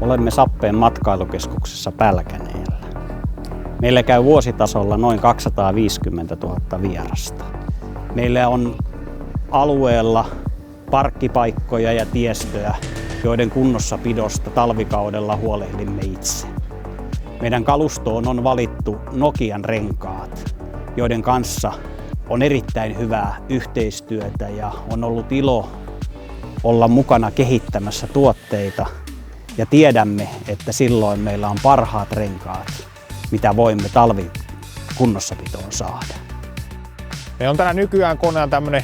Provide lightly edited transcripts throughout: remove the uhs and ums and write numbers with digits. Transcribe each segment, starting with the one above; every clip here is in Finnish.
Olemme Sappeen matkailukeskuksessa Pälkäneellä. Meillä käy vuositasolla noin 250 000 vierasta. Meillä on alueella parkkipaikkoja ja tiestöä, joiden kunnossapidosta talvikaudella huolehdimme itse. Meidän kalustoon on valittu Nokian renkaat, joiden kanssa on erittäin hyvää yhteistyötä ja on ollut ilo olla mukana kehittämässä tuotteita. Ja tiedämme, että silloin meillä on parhaat renkaat, mitä voimme talvikunnossapitoon saada. Meillä on tänä nykyään koneella tämmönen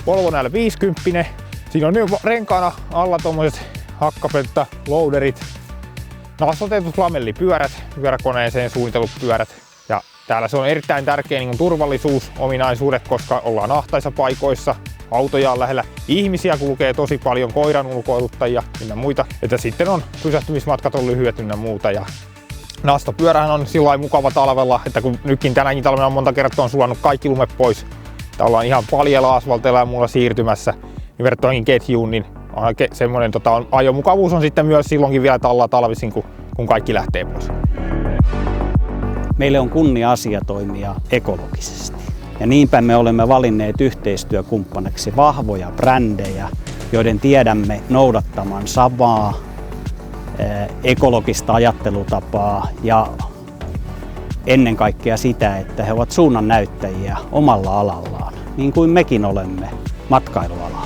Volvo L50. Siinä on renkaana alla tommoset hakkapeltta, loaderit, nastotetut lamellipyörät, pyöräkoneeseen suunnitellut pyörät. Ja täällä se on erittäin tärkeä turvallisuusominaisuudet, koska ollaan ahtaissa paikoissa, autoja on lähellä, ihmisiä kulkee tosi paljon, koiran ulkoiluttajia ynnä muita. Että sitten on pysähtymismatkat on lyhyet ynnä muuta. Ja nastopyörähän on sillä lailla mukava talvella, että kun nytkin tänäkin talvena on monta kertaa on sulannut kaikki lumet pois, että ollaan ihan paljalla asfalteilla ja muulla siirtymässä, niin verrattuna ketjuun, niin semmoinen ajomukavuus on sitten myös silloinkin vielä talvisin, kun kaikki lähtee pois. Meille on kunnia-asia toimia ekologisesti. Ja niinpä me olemme valinneet yhteistyökumppaniksi vahvoja brändejä, joiden tiedämme noudattaman samaa ekologista ajattelutapaa ja ennen kaikkea sitä, että he ovat suunnannäyttäjiä omalla alallaan, niin kuin mekin olemme matkailualalla.